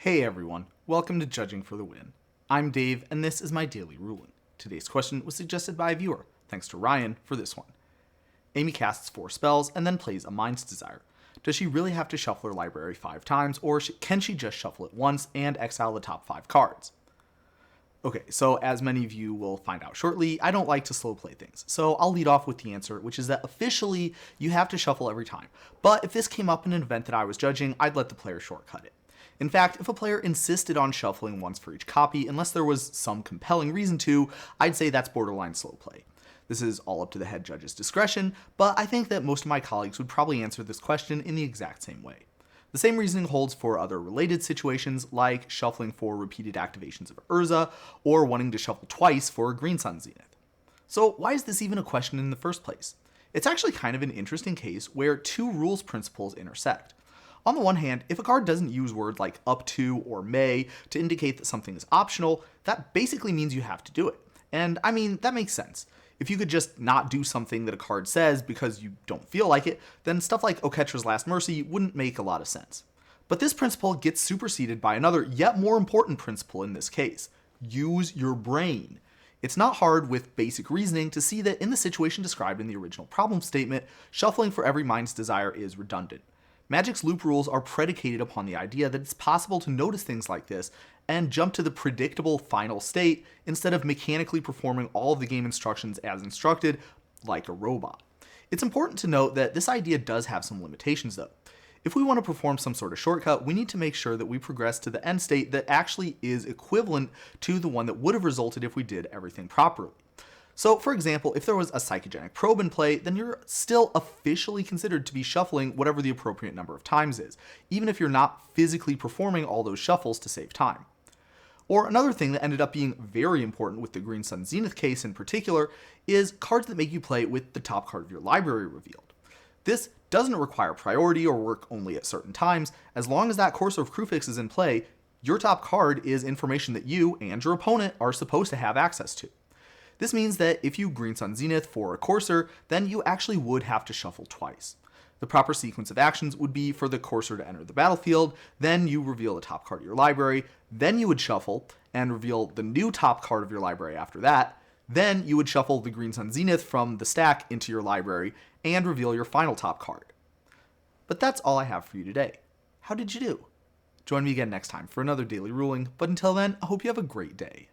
Hey everyone, welcome to Judging for the Win. I'm Dave, and this is my daily ruling. Today's question was suggested by a viewer. Thanks to Ryan for this one. Amy casts 4 spells and then plays a Mind's Desire. Does she really have to shuffle her library 5 times, or can she just shuffle it once and exile the top 5 cards? Okay, so as many of you will find out shortly, I don't like to slow play things. So I'll lead off with the answer, which is that officially you have to shuffle every time. But if this came up in an event that I was judging, I'd let the player shortcut it. In fact, if a player insisted on shuffling once for each copy, unless there was some compelling reason to, I'd say that's borderline slow play. This is all up to the head judge's discretion, but I think that most of my colleagues would probably answer this question in the exact same way. The same reasoning holds for other related situations, like shuffling for repeated activations of Urza, or wanting to shuffle twice for a Green Sun Zenith. So why is this even a question in the first place? It's actually kind of an interesting case where 2 rules principles intersect. On the one hand, if a card doesn't use words like up to or may to indicate that something is optional, that basically means you have to do it. And I mean, that makes sense. If you could just not do something that a card says because you don't feel like it, then stuff like Oketra's Last Mercy wouldn't make a lot of sense. But this principle gets superseded by another, yet more important principle in this case. Use your brain. It's not hard with basic reasoning to see that in the situation described in the original problem statement, shuffling for every Mind's Desire is redundant. Magic's loop rules are predicated upon the idea that it's possible to notice things like this and jump to the predictable final state instead of mechanically performing all of the game instructions as instructed, like a robot. It's important to note that this idea does have some limitations though. If we want to perform some sort of shortcut, we need to make sure that we progress to the end state that actually is equivalent to the one that would have resulted if we did everything properly. So, for example, if there was a psychogenic probe in play, then you're still officially considered to be shuffling whatever the appropriate number of times is, even if you're not physically performing all those shuffles to save time. Or another thing that ended up being very important with the Green Sun Zenith case in particular is cards that make you play with the top card of your library revealed. This doesn't require priority or work only at certain times. As long as that Courser of Kruphix is in play, your top card is information that you and your opponent are supposed to have access to. This means that if you Green Sun Zenith for a Courser, then you actually would have to shuffle twice. The proper sequence of actions would be for the Courser to enter the battlefield, then you reveal the top card of your library, then you would shuffle and reveal the new top card of your library after that, then you would shuffle the Green Sun Zenith from the stack into your library and reveal your final top card. But that's all I have for you today. How did you do? Join me again next time for another daily ruling, but until then, I hope you have a great day.